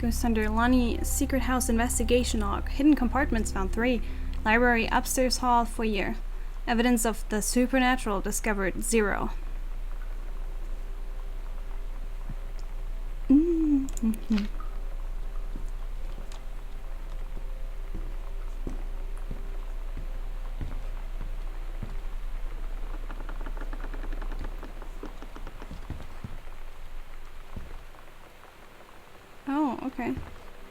Goes under Lonnie Secret House Investigation Log. Hidden compartments found 3. Library upstairs hall foyer. Evidence of the supernatural discovered 0. Mm-hmm. Oh, okay.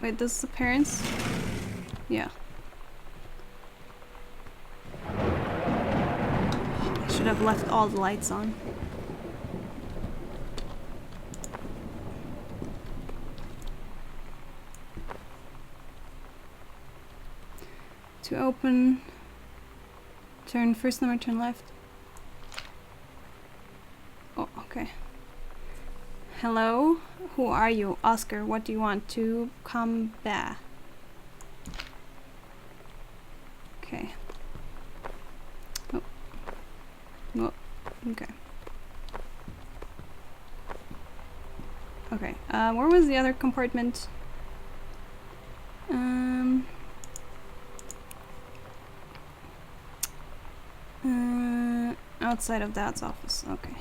Wait, this is the parents? Yeah. I should have left all the lights on. To open, turn first number, turn left. Oh, okay. Hello? Who are you? Oscar, what do you want? To come back. Okay. Oh. Oh. Okay. Okay. Where was the other compartment? Outside of Dad's office. Okay.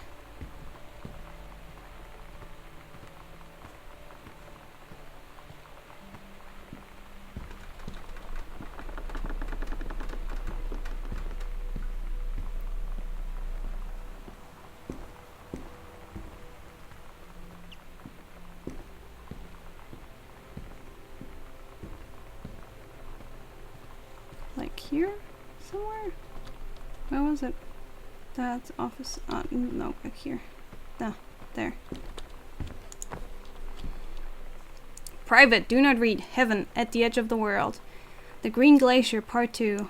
Like here? Somewhere? Where was it? Dad's office. No, back here. Ah, there. Private, do not read. Heaven at the edge of the world. The Green Glacier, Part 2.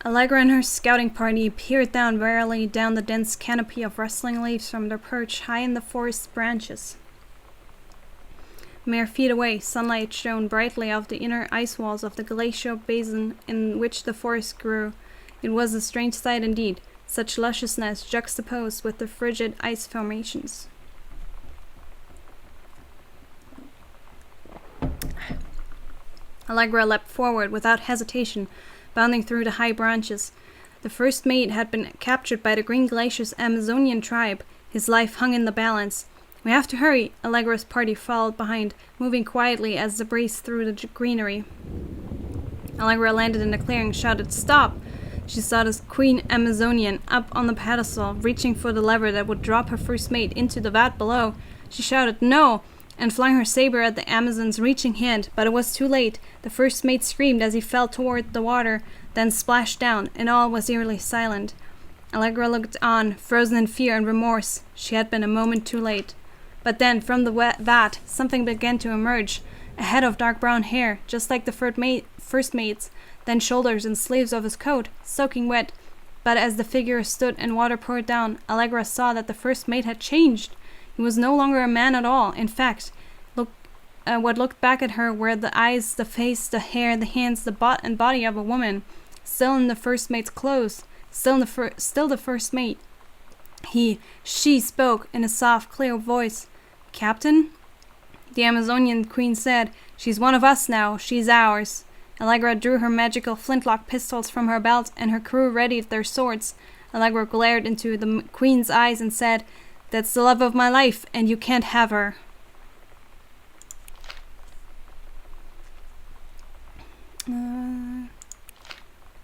Allegra and her scouting party peered down warily down the dense canopy of rustling leaves from their perch high in the forest branches. Mere feet away, sunlight shone brightly off the inner ice walls of the glacial basin in which the forest grew. It was a strange sight indeed, such lusciousness juxtaposed with the frigid ice formations. Allegra leapt forward without hesitation, bounding through the high branches. The first mate had been captured by the Green Glacier's Amazonian tribe. His life hung in the balance. We have to hurry. Allegra's party followed behind, moving quietly as the breeze through the greenery. Allegra landed in the clearing, shouted, "Stop!" She saw the Queen Amazonian up on the pedestal, reaching for the lever that would drop her first mate into the vat below. She shouted, "No!" and flung her saber at the Amazon's reaching hand, but it was too late. The first mate screamed as he fell toward the water, then splashed down, and all was eerily silent. Allegra looked on, frozen in fear and remorse. She had been a moment too late. But then, from the vat, something began to emerge. A head of dark brown hair, just like the first mate's, then shoulders and sleeves of his coat, soaking wet. But as the figure stood and water poured down, Allegra saw that the first mate had changed. He was no longer a man at all. In fact, what looked back at her were the eyes, the face, the hair, the hands, the body of a woman, still in the first mate's clothes, still the first mate. She spoke in a soft, clear voice. "Captain?" The Amazonian queen said, "She's one of us now. She's ours." Allegra drew her magical flintlock pistols from her belt, and her crew readied their swords. Allegra glared into the queen's eyes and said, "That's the love of my life, and you can't have her."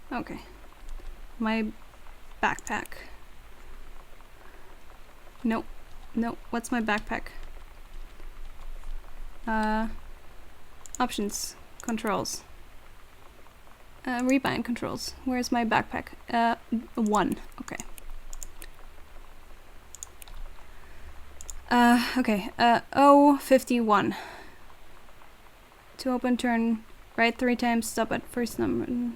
Okay. My backpack. Nope. What's my backpack? Options. Controls. Rebind controls. Where's my backpack? 1. Okay. Okay. 051. To open, turn right 3 times, stop at first number.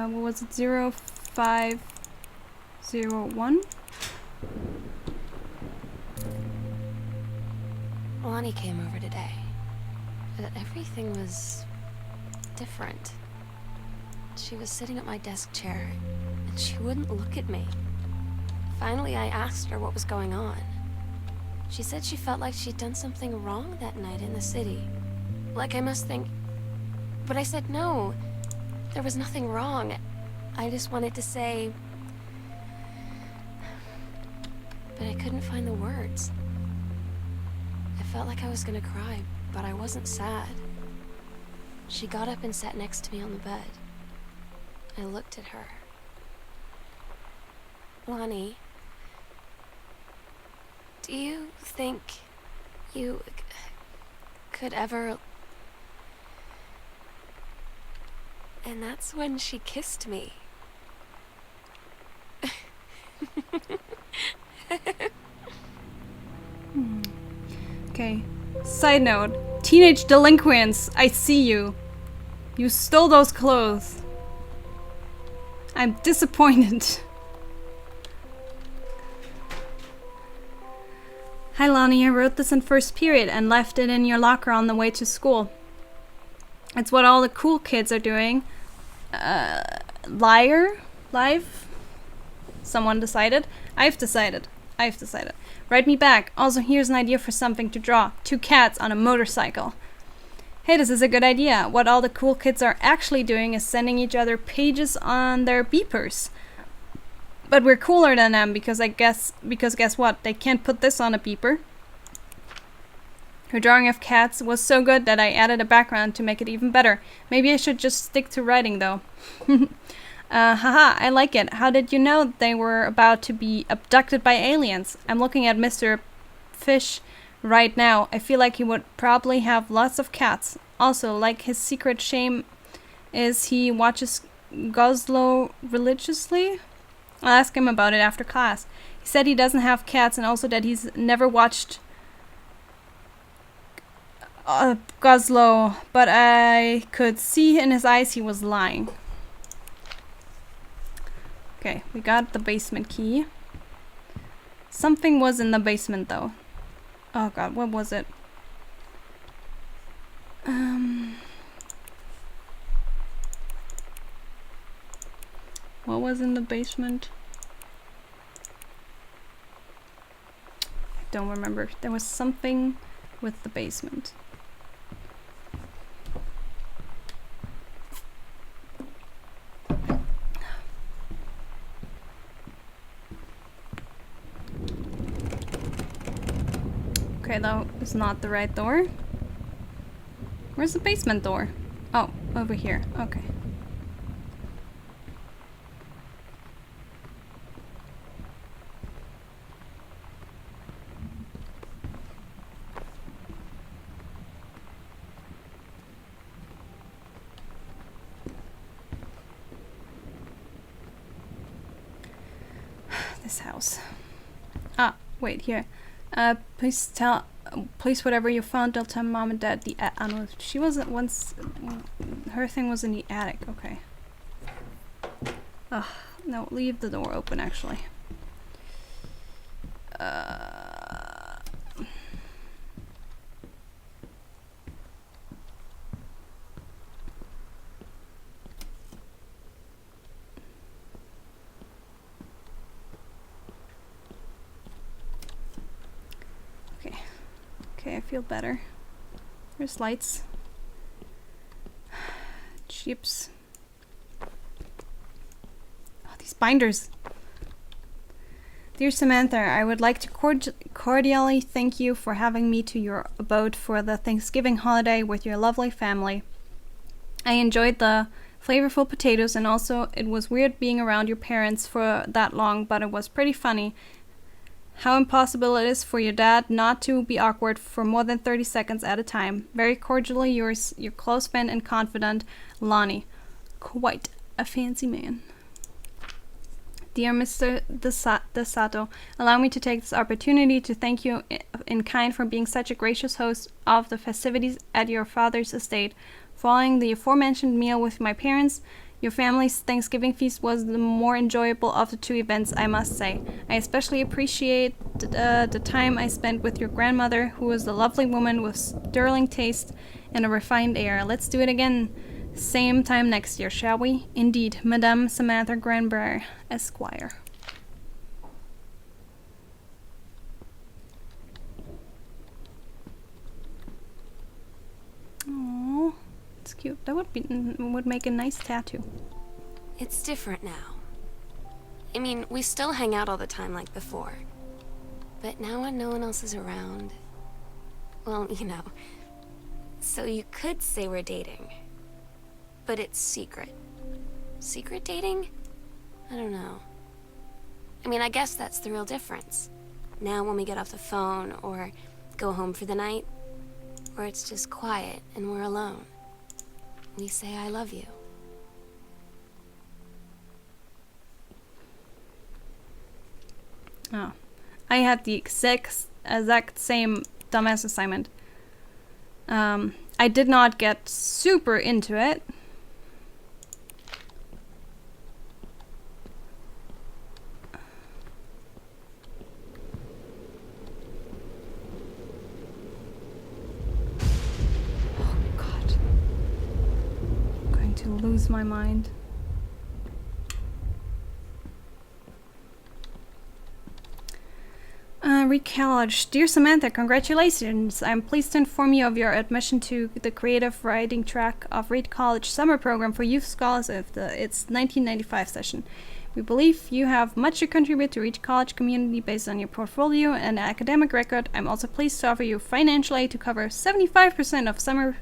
What was it? 0, 5, 01. Lonnie came over today. Everything was different. She was sitting at my desk chair, and she wouldn't look at me. Finally, I asked her what was going on. She said she felt like she'd done something wrong that night in the city. Like I must think... But I said no. There was nothing wrong. I just wanted to say... But I couldn't find the words. I felt like I was gonna cry, but I wasn't sad. She got up and sat next to me on the bed. I looked at her. Lonnie, do you think you could ever... And that's when she kissed me. Okay. Side note. Teenage delinquents, I see you. You stole those clothes. I'm disappointed. Hi Lonnie, I wrote this in first period and left it in your locker on the way to school. It's what all the cool kids are doing. Liar? Live? Someone decided? I've decided. Write me back. Also, here's an idea for something to draw. 2 cats on a motorcycle. Hey, this is a good idea. What all the cool kids are actually doing is sending each other pages on their beepers. But we're cooler than them because guess what? They can't put this on a beeper. Her drawing of cats was so good that I added a background to make it even better. Maybe I should just stick to writing though. Haha, I like it. How did you know they were about to be abducted by aliens? I'm looking at Mr. Fish right now. I feel like he would probably have lots of cats. Also, like his secret shame is he watches Goslow religiously. I'll ask him about it after class. He said he doesn't have cats and also that he's never watched Goslow, but I could see in his eyes he was lying. Okay, we got the basement key. Something was in the basement though. Oh god, what was it? What was in the basement? I don't remember. There was something with the basement. Okay, that is not the right door. Where's the basement door? Oh, over here. Okay. This house. Ah, wait, here. Please whatever you found, they'll tell mom and dad the no, she wasn't once, her thing was in the attic, okay. No, leave the door open actually. Okay, I feel better. There's lights. Chips. Oh, these binders. Dear Samantha, I would like to cordially thank you for having me to your abode for the Thanksgiving holiday with your lovely family. I enjoyed the flavorful potatoes and also it was weird being around your parents for that long, but it was pretty funny. How impossible it is for your dad not to be awkward for more than 30 seconds at a time. Very cordially yours, your close friend and confidant, Lonnie. Quite a fancy man. Dear Mr. Desato, allow me to take this opportunity to thank you in kind for being such a gracious host of the festivities at your father's estate. Following the aforementioned meal with my parents, Your family's Thanksgiving feast was the more enjoyable of the two events, I must say. I especially appreciate the time I spent with your grandmother, who was a lovely woman with sterling taste and a refined air. Let's do it again. Same time next year, shall we? Indeed, Madame Samantha Granbrier, Esquire. Oh, it's cute. That would make a nice tattoo. It's different now. I mean, we still hang out all the time like before. But now when no one else is around... Well, you know. So you could say we're dating. But it's secret. Secret dating? I don't know. I mean, I guess that's the real difference. Now when we get off the phone, or go home for the night, or it's just quiet and we're alone, we say I love you. Oh. I had the exact same dumbass assignment. I did not get super into it. Oh God. I'm going to lose my mind. Reed College. Dear Samantha, congratulations. I'm pleased to inform you of your admission to the creative writing track of Reed College summer program for youth scholars of its 1995 session. We believe you have much to contribute to Reed College community based on your portfolio and academic record. I'm also pleased to offer you financial aid to cover 75% of summer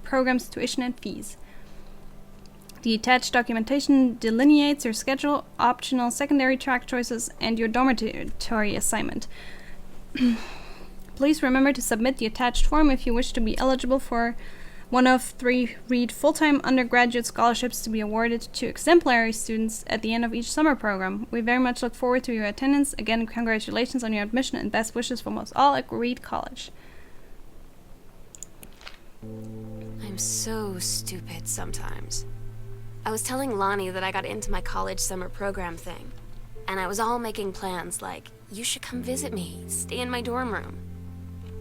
program's tuition and fees. The attached documentation delineates your schedule, optional secondary track choices, and your dormitory assignment. Please remember to submit the attached form if you wish to be eligible for one of 3 Reed full-time undergraduate scholarships to be awarded to exemplary students at the end of each summer program. We very much look forward to your attendance. Again, congratulations on your admission and best wishes from us all at Reed College. I'm so stupid sometimes. I was telling Lonnie that I got into my college summer program thing, and I was all making plans like, you should come visit me, stay in my dorm room.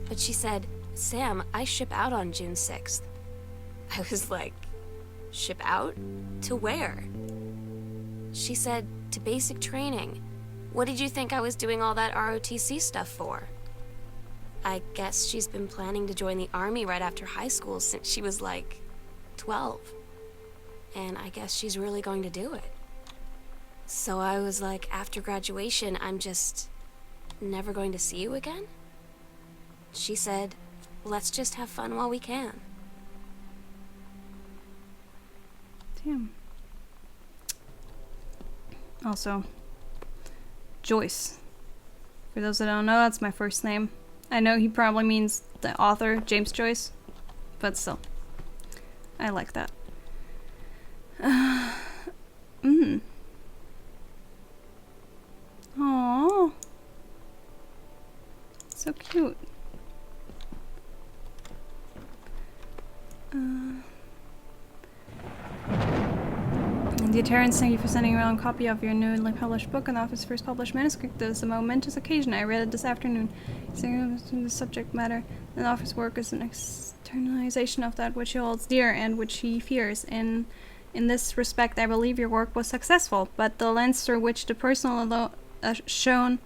But she said, Sam, I ship out on June 6th. I was like, ship out? To where? She said, to basic training. What did you think I was doing all that ROTC stuff for? I guess she's been planning to join the army right after high school since she was like 12. And I guess she's really going to do it. So I was like, after graduation, I'm just never going to see you again? She said, let's just have fun while we can. Damn. Also, Joyce. For those that don't know, that's my first name. I know he probably means the author, James Joyce, but still. I like that. Aww. So cute. Dear Terrence, thank you for sending around a copy of your newly published book and the author's first published manuscript. This is a momentous occasion. I read it this afternoon. The subject matter. The author's work is an externalization of that which he holds dear and which he fears. In this respect, I believe your work was successful, but the lens through which the personal shown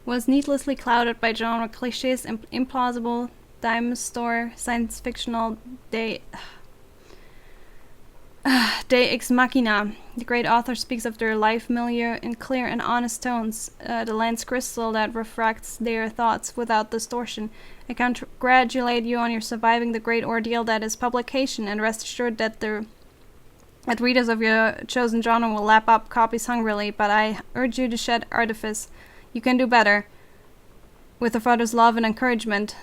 was needlessly clouded by genre cliches and implausible dime store science fictional de ex machina. The great author speaks of their life milieu in clear and honest tones, the lens crystal that refracts their thoughts without distortion. I congratulate you on your surviving the great ordeal that is publication, and rest assured that readers of your chosen genre will lap up copies hungrily, but I urge you to shed artifice. You can do better. With a father's love and encouragement.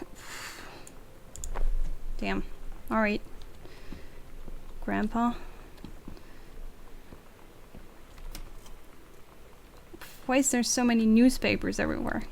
Damn. Alright. Grandpa. Why is there so many newspapers everywhere?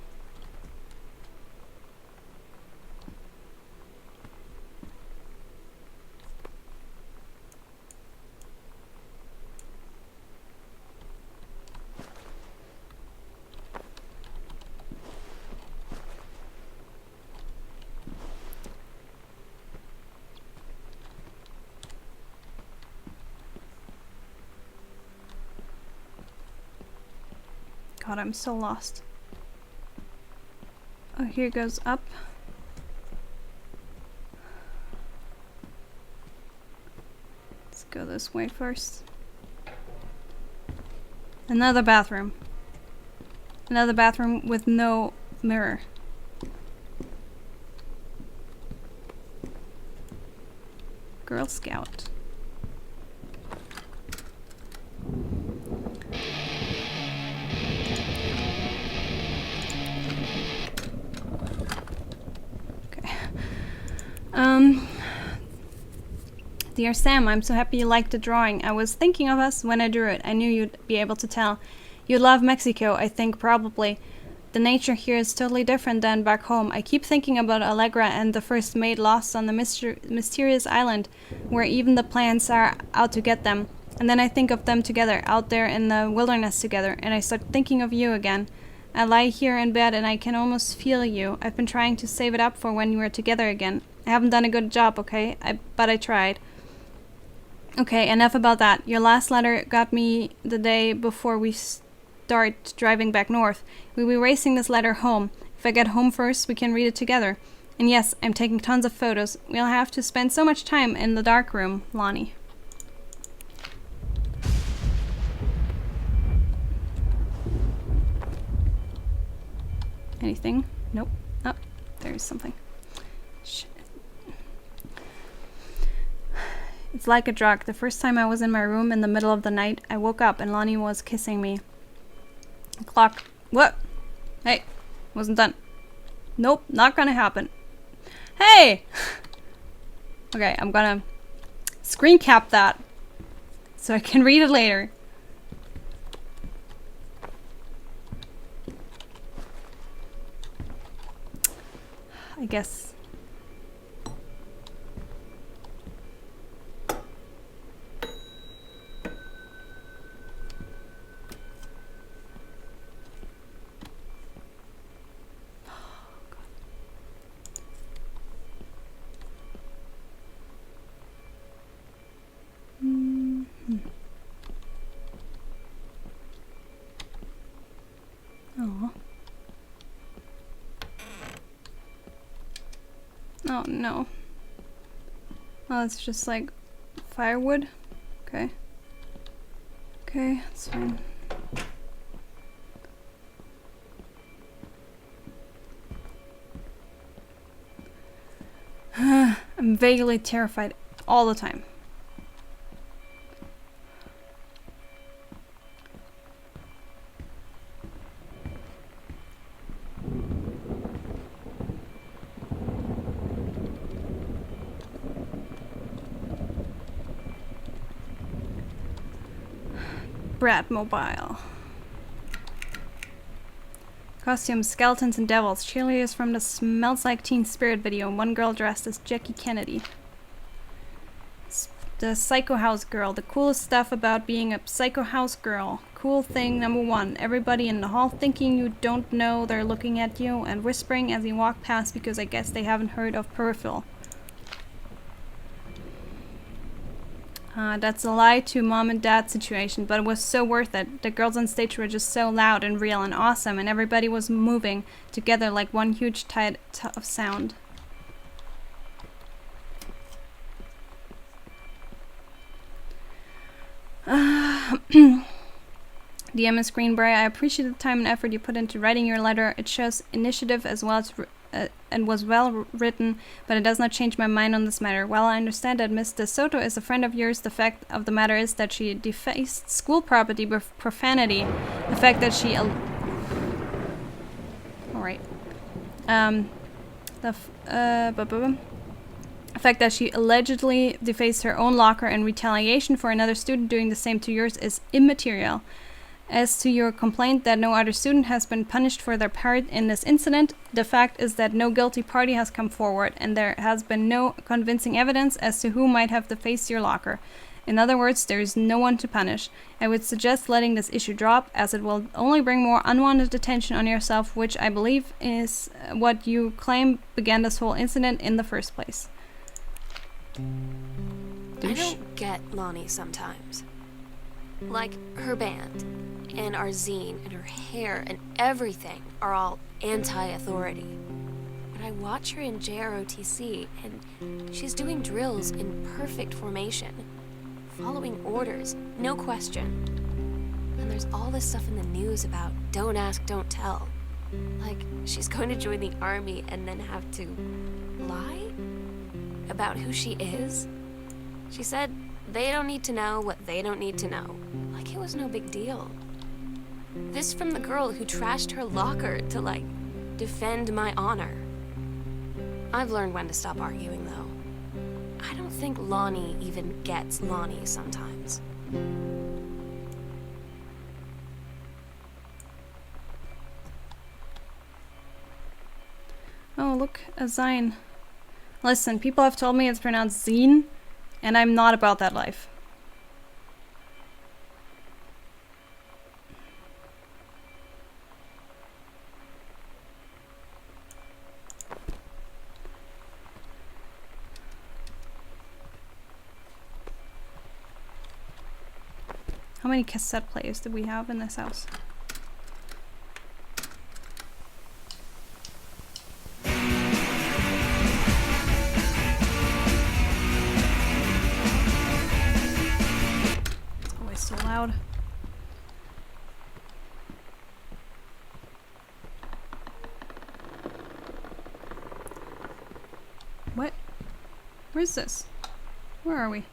God, I'm so lost. Oh, here goes up. Let's go this way first. Another bathroom. Another bathroom with no mirror. Girl Scout. Dear Sam, I'm so happy you liked the drawing. I was thinking of us when I drew it. I knew you'd be able to tell. You'd love Mexico, I think, probably. The nature here is totally different than back home. I keep thinking about Allegra and the first maid lost on the mysterious island, where even the plants are out to get them. And then I think of them together, out there in the wilderness together, and I start thinking of you again. I lie here in bed and I can almost feel you. I've been trying to save it up for when we're together again. I haven't done a good job, okay? But I tried. Okay, enough about that. Your last letter got me the day before we start driving back north. We'll be racing this letter home. If I get home first, we can read it together. And yes, I'm taking tons of photos. We'll have to spend so much time in the dark room, Lonnie. Anything? Nope. Oh, there's something. Shit. It's like a drug. The first time I was in my room in the middle of the night, I woke up and Lonnie was kissing me. Clock. What? Hey, wasn't done. Nope, not gonna happen. Hey! Okay, I'm gonna screen cap that so I can read it later. I guess. Oh. Oh no. Oh, it's just like firewood. Okay. Okay, that's fine. I'm vaguely terrified all the time. Bratmobile. Costumes, skeletons and devils. Cheerleaders from the Smells Like Teen Spirit video. One girl dressed as Jackie Kennedy. The Psycho House girl. The coolest stuff about being a Psycho House girl. Cool thing number one. Everybody in the hall thinking you don't know they're looking at you and whispering as you walk past because I guess they haven't heard of Peripheral. That's a lie to mom and dad situation, but it was so worth it. The girls on stage were just so loud and real and awesome, and everybody was moving together like one huge tide of sound. Dear Miss Greenbrier, I appreciate the time and effort you put into writing your letter. It shows initiative as well as and was well written, but it does not change my mind on this matter. While I understand that Miss De Soto is a friend of yours, the fact of the matter is that she defaced school property with profanity. The fact that she... Alright. The fact that she allegedly defaced her own locker in retaliation for another student doing the same to yours is immaterial. As to your complaint that no other student has been punished for their part in this incident, the fact is that no guilty party has come forward, and there has been no convincing evidence as to who might have defaced your locker. In other words, there is no one to punish. I would suggest letting this issue drop, as it will only bring more unwanted attention on yourself, which I believe is what you claim began this whole incident in the first place. I don't get Lonnie sometimes. Like, her band, and our zine, and her hair, and everything are all anti-authority. But I watch her in JROTC, and she's doing drills in perfect formation, following orders, no question. And there's all this stuff in the news about don't ask, don't tell. Like, she's going to join the army and then have to lie about who she is. She said they don't need to know what they don't need to know. Like it was no big deal. This from the girl who trashed her locker to, like, defend my honor. I've learned when to stop arguing, though. I don't think Lonnie even gets Lonnie sometimes. Oh, look, a zine. Listen, people have told me it's pronounced zine, and I'm not about that life. How many cassette players do we have in this house? It's always so loud. What? Where's this? Where are we?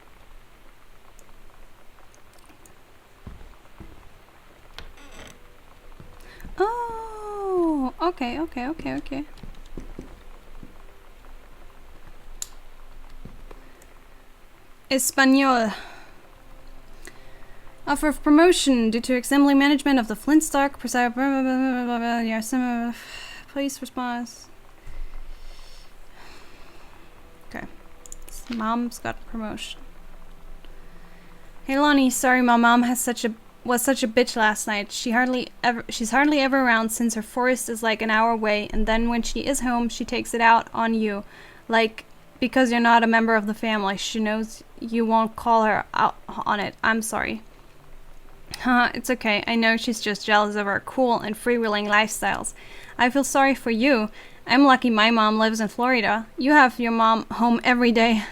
Oh, okay. Espanol. Offer of promotion due to assembly management of the Flintstock. Police response. Okay. Mom's got promotion. Hey Lonnie, sorry my mom was such a bitch last night. She's hardly ever around since her forest is like an hour away, and then when she is home, she takes it out on you. Like, because you're not a member of the family. She knows you won't call her out on it. I'm sorry. Haha, it's okay. I know she's just jealous of our cool and freewheeling lifestyles. I feel sorry for you. I'm lucky my mom lives in Florida. You have your mom home every day.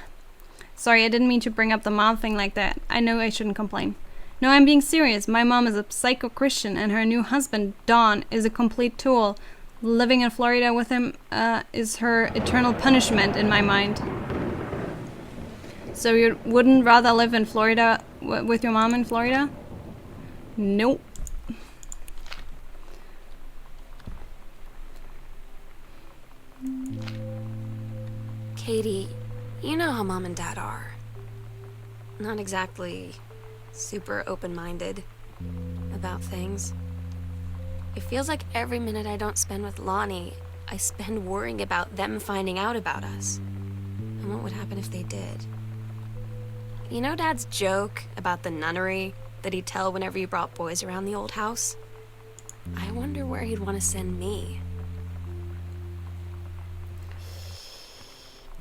Sorry, I didn't mean to bring up the mom thing like that. I know I shouldn't complain. No, I'm being serious. My mom is a psycho-Christian, and her new husband, Don, is a complete tool. Living in Florida with him is her eternal punishment in my mind. So you wouldn't rather live in Florida with your mom in Florida? Nope. Katie, you know how Mom and Dad are. Not exactly super open-minded about things. It feels like every minute I don't spend with Lonnie, I spend worrying about them finding out about us. And what would happen if they did? You know Dad's joke about the nunnery that he'd tell whenever he brought boys around the old house? I wonder where he'd want to send me.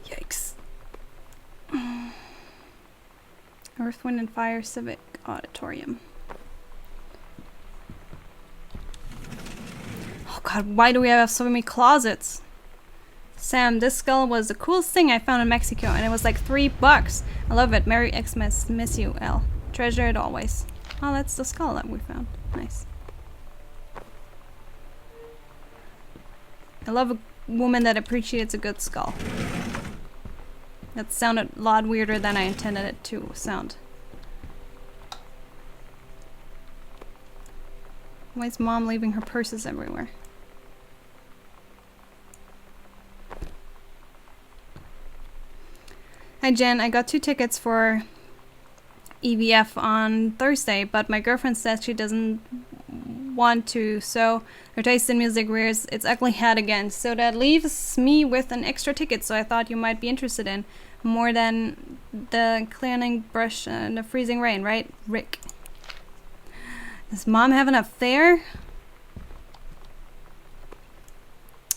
Yikes. Earth, Wind, and Fire Civic Auditorium. Oh god, why do we have so many closets? Sam, this skull was the coolest thing I found in Mexico, and it was like $3. I love it. Merry Xmas. Miss you, L. Treasure it always. Oh, that's the skull that we found. Nice. I love a woman that appreciates a good skull. That sounded a lot weirder than I intended it to sound. Why is Mom leaving her purses everywhere? Hi Jen, I got 2 tickets for EVF on Thursday, but my girlfriend says she doesn't want to, so her taste in music rears its ugly head again. So that leaves me with an extra ticket, so I thought you might be interested in. More than the cleaning brush and the freezing rain, right, Rick? Does Mom have an affair?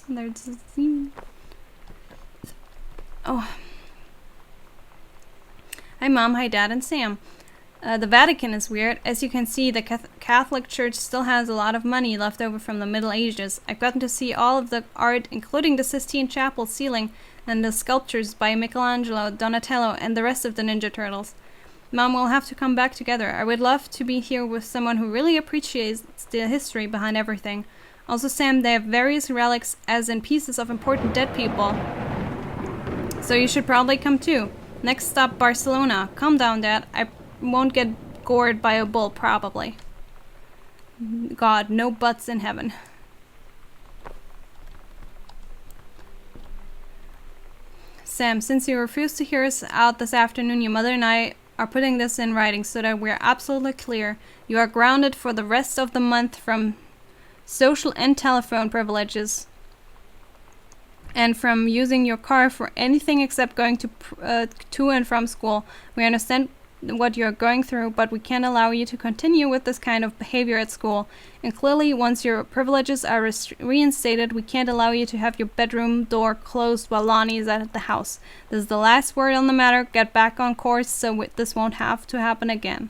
There's a scene. Oh. Hi Mom, hi Dad, and Sam. The Vatican is weird. As you can see, the Catholic Church still has a lot of money left over from the Middle Ages. I've gotten to see all of the art, including the Sistine Chapel ceiling and the sculptures by Michelangelo, Donatello, and the rest of the Ninja Turtles. Mom, we'll have to come back together. I would love to be here with someone who really appreciates the history behind everything. Also, Sam, they have various relics, as in pieces of important dead people. So you should probably come too. Next stop, Barcelona. Calm down, Dad. I won't get gored by a bull, probably. God, no butts in heaven. Sam, since you refused to hear us out this afternoon, your mother and I are putting this in writing so that we're absolutely clear. You are grounded for the rest of the month from social and telephone privileges, and from using your car for anything except going to and from school. We understand what you're going through, but we can't allow you to continue with this kind of behavior at school. And clearly, once your privileges are reinstated, we can't allow you to have your bedroom door closed while Lonnie is at the house. This is the last word on the matter. Get back on course so this won't have to happen again.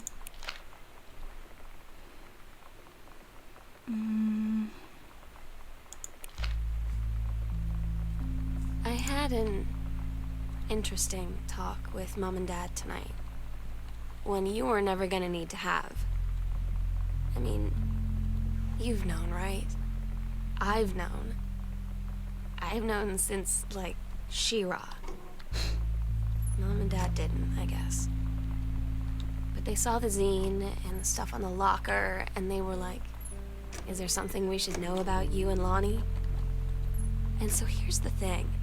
I had an interesting talk with Mom and Dad tonight. One you were never gonna need to have. I mean, you've known, right? I've known. I've known since, like, She-Ra. Mom and Dad didn't, I guess. But they saw the zine and the stuff on the locker, and they were like, is there something we should know about you and Lonnie? And so here's the thing.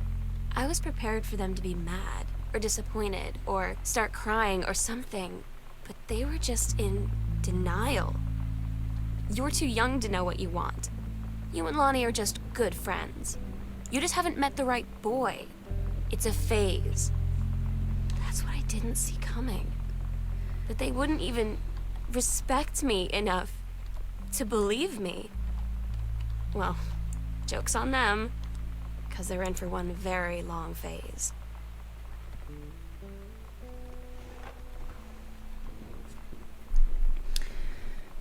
I was prepared for them to be mad, or disappointed, or start crying, or something. But they were just in denial. You're too young to know what you want. You and Lonnie are just good friends. You just haven't met the right boy. It's a phase. That's what I didn't see coming. That they wouldn't even respect me enough to believe me. Well, joke's on them, because they're in for one very long phase.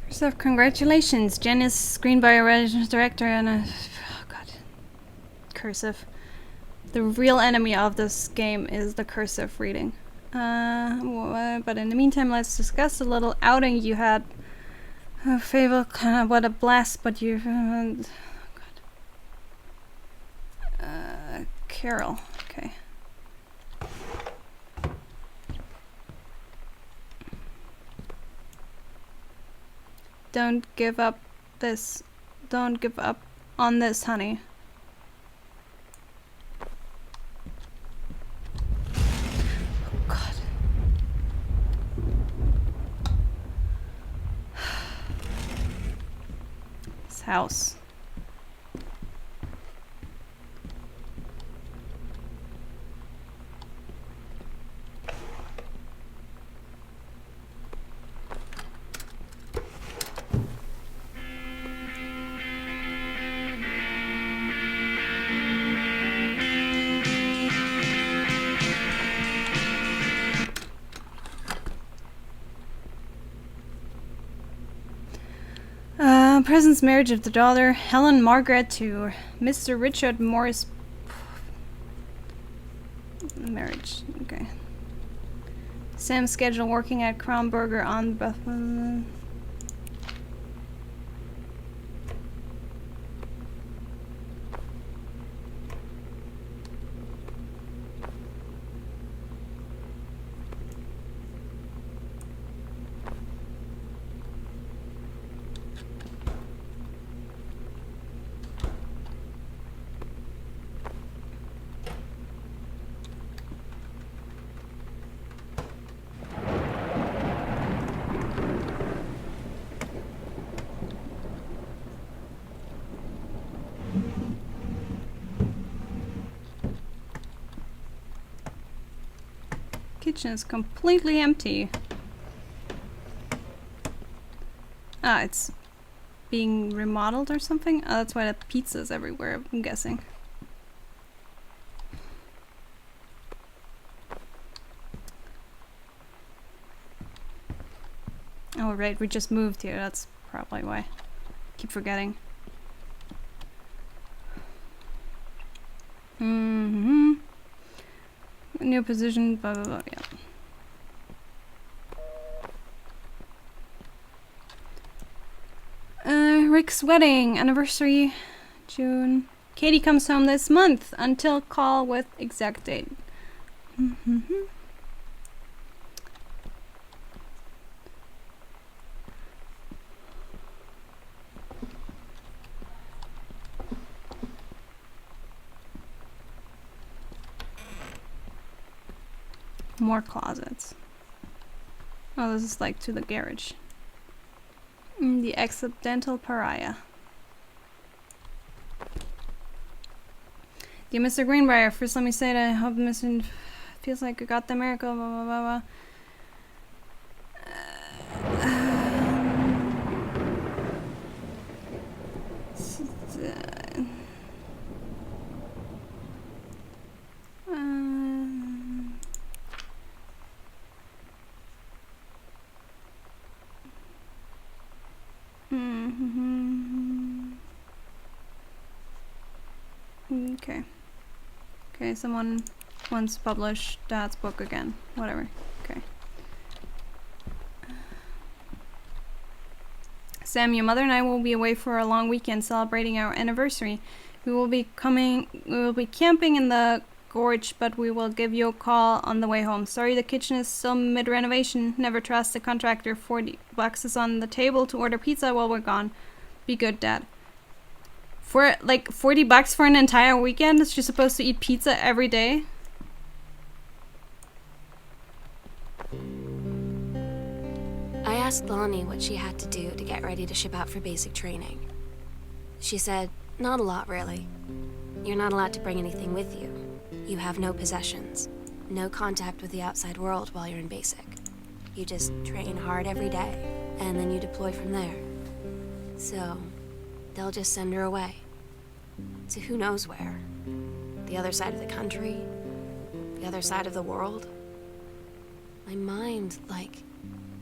First off, congratulations. Jen is screened by a registered director and a... Oh god. Cursive. The real enemy of this game is the cursive reading. But in the meantime, let's discuss a little outing you had. Fable, what a blast, but you... oh god. Carol. Okay. Don't give up this. Don't give up on this, honey. Oh, God. This house. Present's marriage of the daughter Helen Margaret to Mr. Richard Morris. Marriage, okay. Sam's schedule working at Crown Burger on Bethlehem. Kitchen is completely empty. Ah, it's being remodeled or something? Oh, that's why the pizza's everywhere, I'm guessing. Oh, right, we just moved here. That's probably why. Keep forgetting. Mm-hmm. New position, blah, blah, blah, yeah. Rick's wedding anniversary, June. Katie comes home this month. Until call with exact date. Mm-hmm. More closets. Oh, this is like to the garage. The accidental pariah. Dear Mr. Greenbrier, first let me say that I hope the mission feels like I got the miracle, blah, blah, blah, blah. Okay. Okay, someone wants to publish Dad's book again. Whatever. Okay. Sam, your mother and I will be away for a long weekend celebrating our anniversary. We will be camping in the gorge, but we will give you a call on the way home. Sorry, the kitchen is still mid-renovation. Never trust the contractor. $40 is on the table to order pizza while we're gone. Be good, Dad. For like $40 for an entire weekend? Is she supposed to eat pizza every day? I asked Lonnie what she had to do to get ready to ship out for basic training. She said, not a lot, really. You're not allowed to bring anything with you. You have no possessions, no contact with the outside world while you're in basic. You just train hard every day, and then you deploy from there. So, they'll just send her away. To who knows where. The other side of the country, the other side of the world. My mind, like,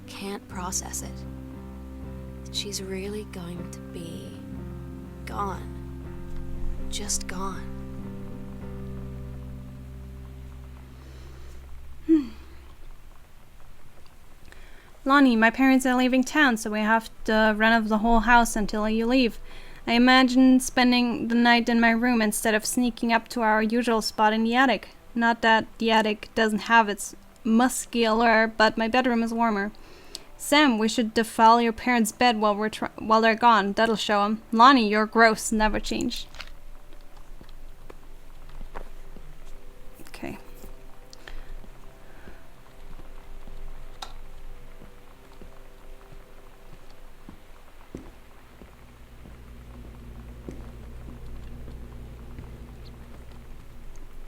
can't process it. She's really going to be gone. Just gone. Lonnie, my parents are leaving town, so we have to rent the whole house until you leave. I imagine spending the night in my room instead of sneaking up to our usual spot in the attic. Not that the attic doesn't have its musky allure, but my bedroom is warmer. Sam, we should defile your parents' bed while they're gone. That'll show 'em. Lonnie, you're gross. Never change. Okay.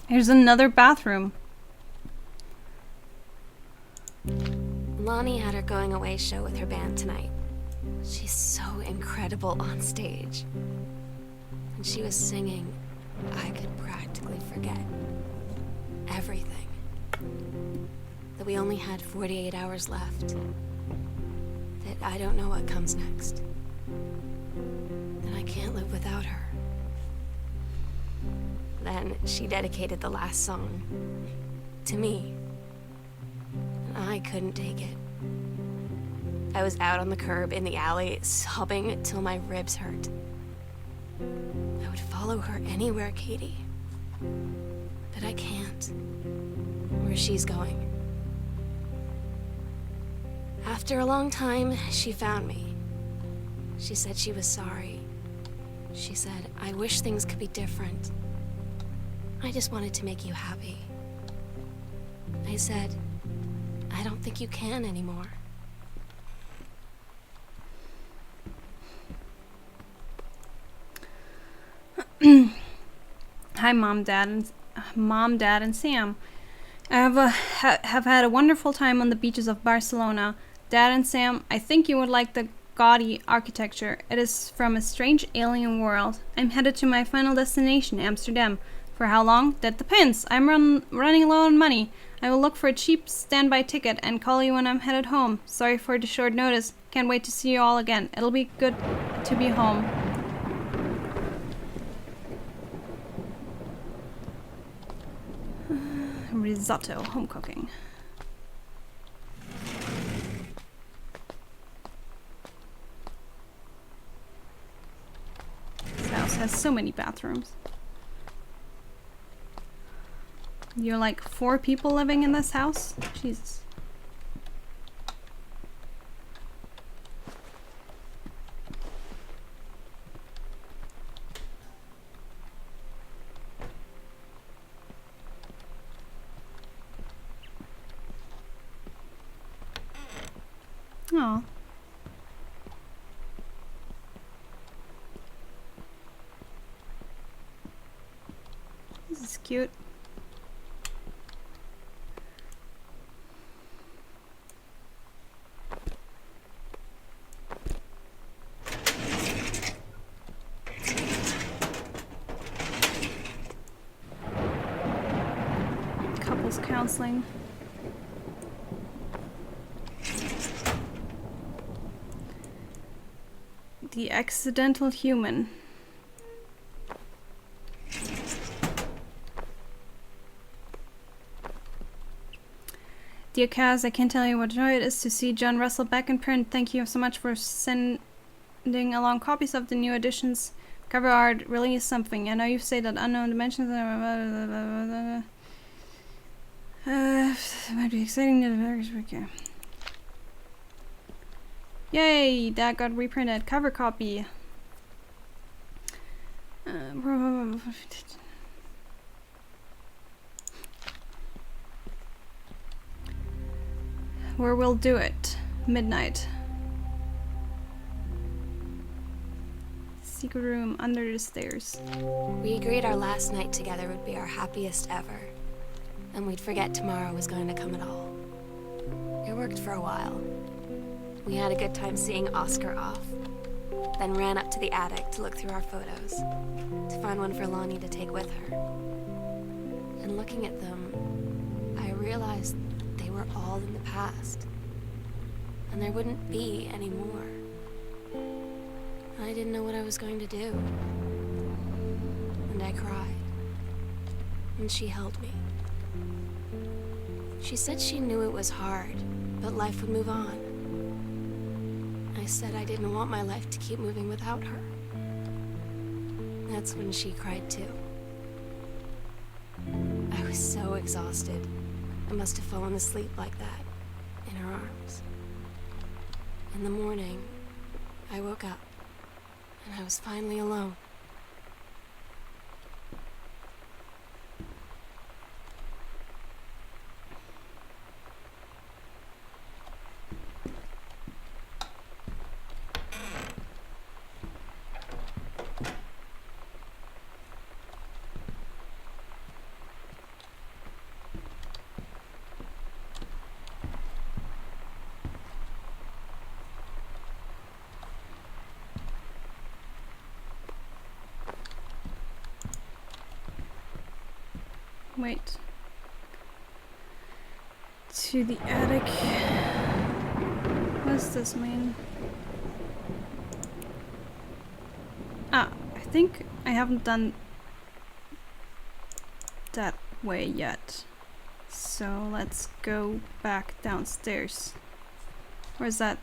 Here's another bathroom. Lonnie had her going away show with her band tonight. She's so incredible on stage. When she was singing, I could practically forget everything. That we only had 48 hours left. That I don't know what comes next. That I can't live without her. Then she dedicated the last song to me. And I couldn't take it. I was out on the curb in the alley, sobbing till my ribs hurt. I would follow her anywhere, Katie. But I can't. Where she's going. After a long time, she found me. She said she was sorry. She said, I wish things could be different. I just wanted to make you happy. I said, I don't think you can anymore. Hi, Mom, Dad, and Sam. I have had a wonderful time on the beaches of Barcelona. Dad and Sam, I think you would like the gaudy architecture. It is from a strange alien world. I'm headed to my final destination, Amsterdam. For how long? That depends. I'm running low on money. I will look for a cheap standby ticket and call you when I'm headed home. Sorry for the short notice. Can't wait to see you all again. It'll be good to be home. Risotto, home cooking. This house has so many bathrooms. You're like 4 people living in this house? Jesus. Aw. This is cute. Couples counseling. The accidental human. Dear Kaz, I can't tell you what joy it is to see John Russell back in print. Thank you so much for sending along copies of the new editions. Cover art really is something. I know you say that unknown dimensions might be exciting to the various okay. Yay! That got reprinted. Cover copy. Where we'll do it. Midnight. Secret room under the stairs. We agreed our last night together would be our happiest ever. And we'd forget tomorrow was going to come at all. It worked for a while. We had a good time seeing Oscar off, then ran up to the attic to look through our photos, to find one for Lonnie to take with her. And looking at them, I realized they were all in the past, and there wouldn't be any more. I didn't know what I was going to do, and I cried, and she held me. She said she knew it was hard, but life would move on. I said I didn't want my life to keep moving without her. That's when she cried too. I was so exhausted. I must have fallen asleep like that, in her arms. In the morning, I woke up, and I was finally alone. Wait. To the attic. What does this mean? Ah, I think I haven't done that way yet. So let's go back downstairs. Where's that?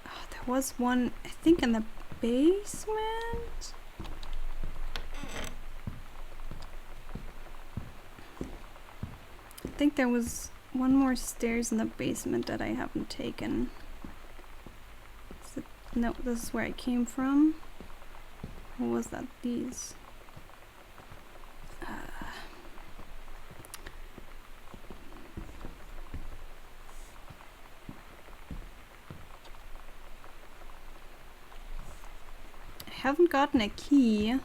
Oh, there was one, I think, in the basement? I think there was one more stairs in the basement that I haven't taken. No, this is where I came from. What was that? These. I haven't gotten a key.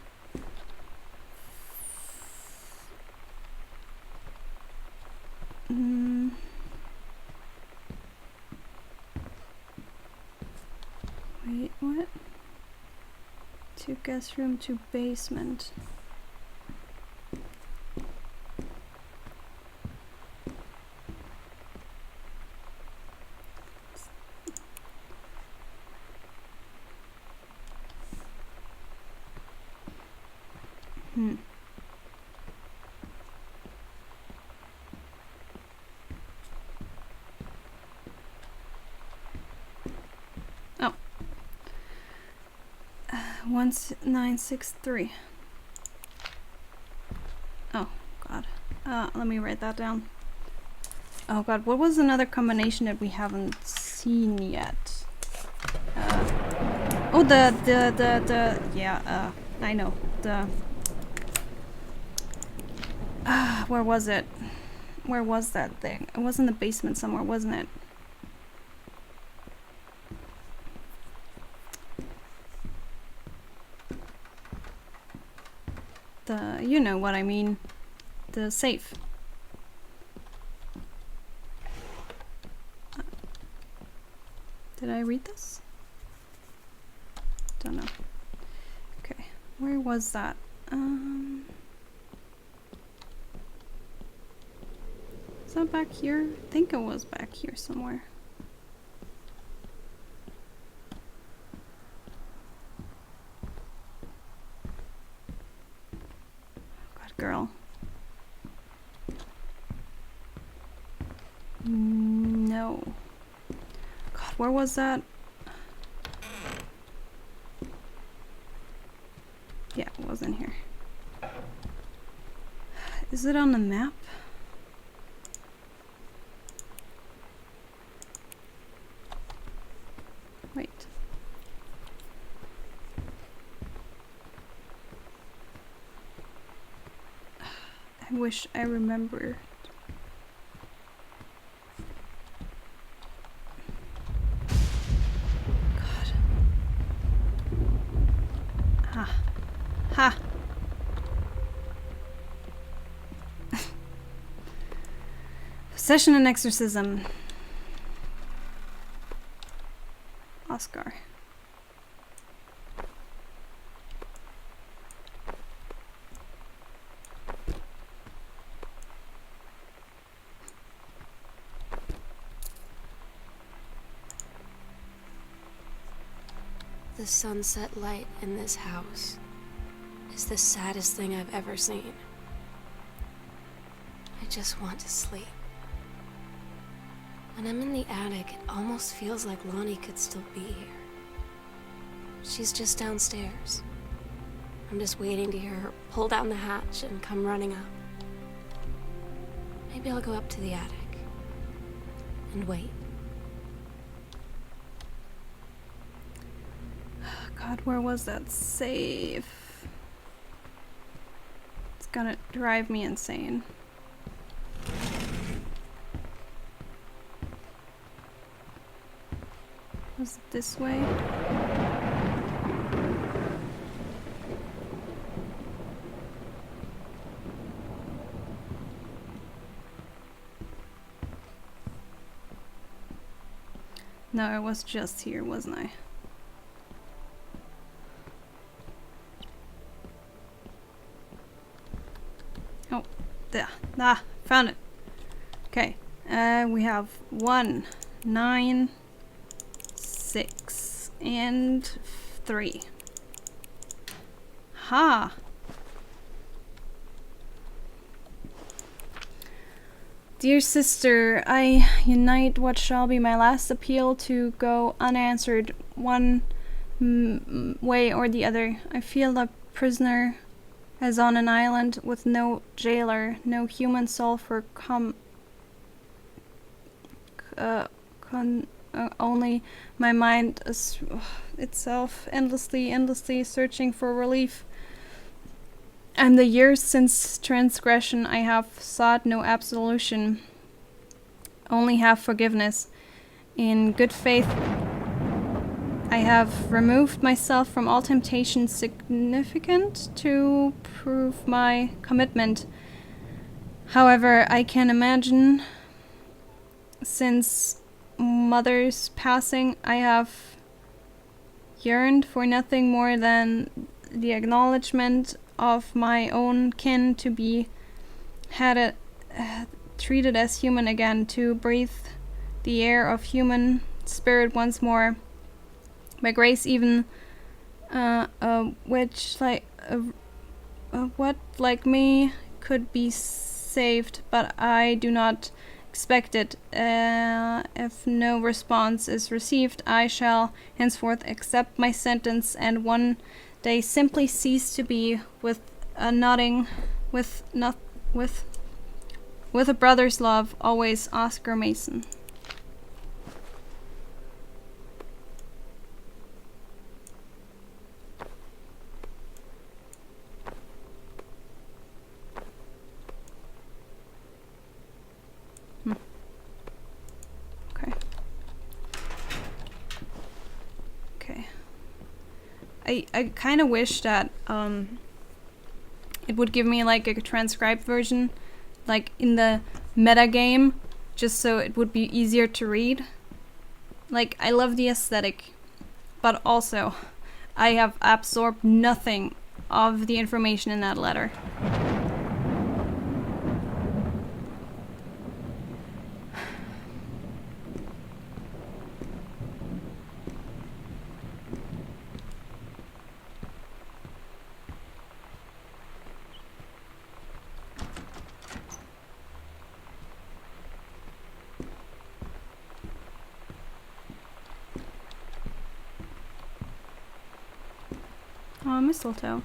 Wait, what? To guest room to basement. 1963. Oh, God. Let me write that down. Oh, God. What was another combination that we haven't seen yet? Oh, yeah, I know. Where was it? Where was that thing? It was in the basement somewhere, wasn't it? You know what I mean. The safe. Did I read this? Don't know. Okay, where was that? Is that back here? I think it was back here somewhere. God, girl. No. God, where was that? Yeah, it wasn't here. Is it on the map? Wait. I wish I remembered. God. Ha. Ha. Possession and exorcism. Oscar. The sunset light in this house is the saddest thing I've ever seen. I just want to sleep. When I'm in the attic, it almost feels like Lonnie could still be here. She's just downstairs. I'm just waiting to hear her pull down the hatch and come running up. Maybe I'll go up to the attic and wait. God, where was that safe? It's gonna drive me insane. Was it this way? No, I was just here, wasn't I? Oh, there. Ah, found it. Okay. We have 1, 9, 6, and 3. Ha! Dear sister, I unite what shall be my last appeal to go unanswered one way or the other. I feel a prisoner as on an island with no jailer, no human soul for only my mind itself endlessly searching for relief. And the years since transgression I have sought no absolution, only have forgiveness. In good faith I have removed myself from all temptation significant to prove my commitment. However, I can imagine, since mother's passing, I have yearned for nothing more than the acknowledgement of my own kin, to be treated as human again, to breathe the air of human spirit once more. By grace even, which what like me could be saved, but I do not expect it. If no response is received, I shall henceforth accept my sentence, and one They simply cease to be with a nodding, with not with a brother's love, always Oscar Mason. I kind of wish that it would give me like a transcribed version, like in the meta game, just so it would be easier to read. Like, I love the aesthetic, but also I have absorbed nothing of the information in that letter. Oh, mistletoe.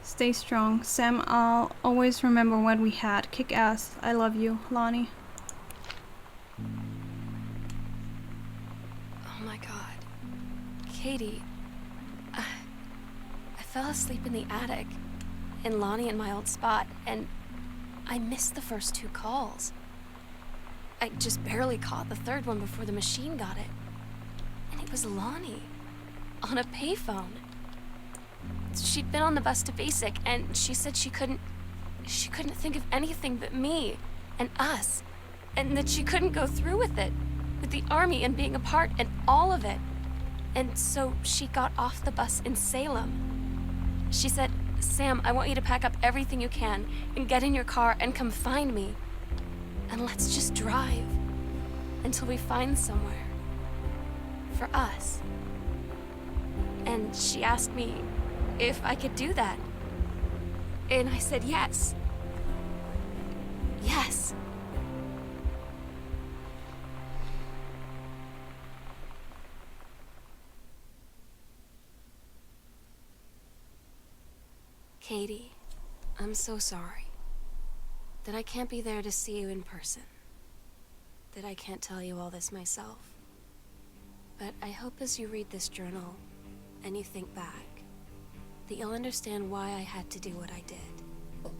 Stay strong. Sam, I'll always remember what we had. Kick ass. I love you, Lonnie. Oh my god. Katie. I fell asleep in the attic, in Lonnie and my old spot, and I missed the first 2 calls. I just barely caught the 3rd one before the machine got it. And it was Lonnie, on a payphone. She'd been on the bus to Basic, and she said she couldn't think of anything but me and us, and that she couldn't go through with it, with the army and being apart and all of it. And so she got off the bus in Salem. She said, "Sam, I want you to pack up everything you can and get in your car and come find me. And let's just drive until we find somewhere for us." And she asked me if I could do that. And I said yes. Yes. Katie, I'm so sorry that I can't be there to see you in person, that I can't tell you all this myself. But I hope as you read this journal and you think back, that you'll understand why I had to do what I did.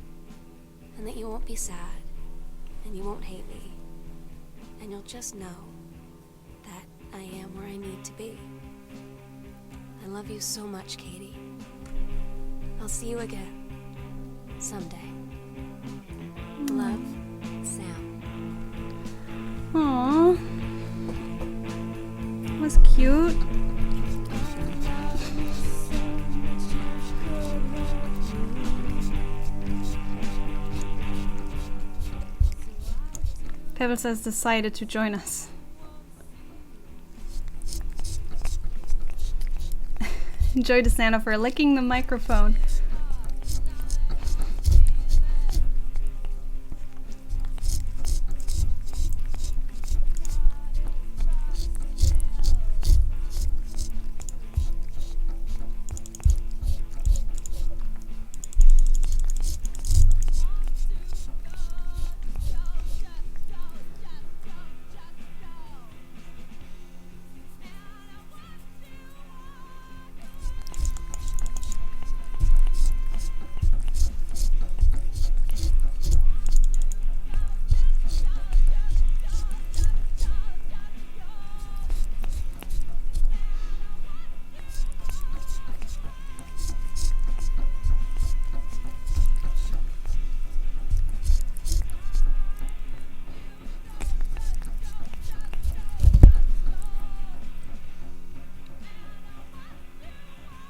And that you won't be sad, and you won't hate me, and you'll just know that I am where I need to be. I love you so much, Katie. I'll see you again, someday. Love, Sam. Aww. That was cute. Pebbles has decided to join us. Enjoy the Santa for licking the microphone.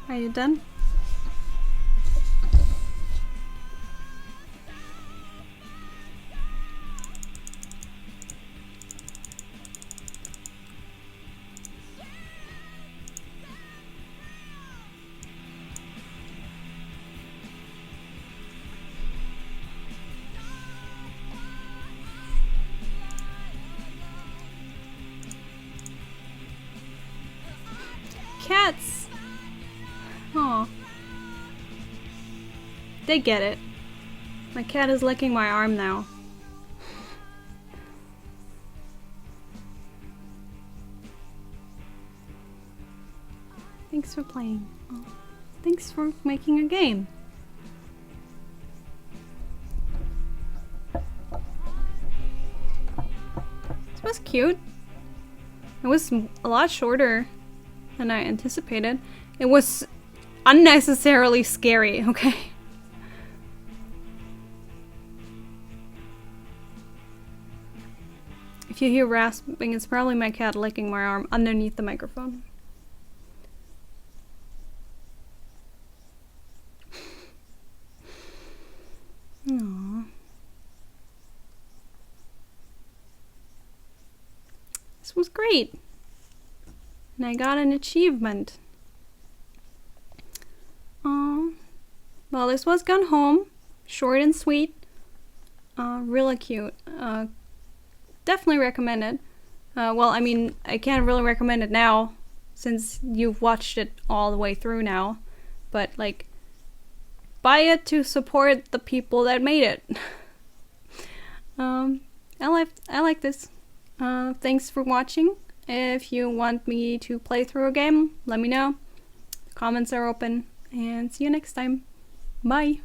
Are you done? They get it. My cat is licking my arm now. Thanks for playing. Oh, thanks for making a game. This was cute. It was a lot shorter than I anticipated. It was unnecessarily scary, okay? If you hear rasping, it's probably my cat licking my arm underneath the microphone. Aww. This was great. And I got an achievement. Well, this was Gone Home. Short and sweet. Really cute. Definitely recommend it. Well, I mean, I can't really recommend it now since you've watched it all the way through now. But, like, buy it to support the people that made it. I like this. Thanks for watching. If you want me to play through a game, let me know. Comments are open, and see you next time. Bye.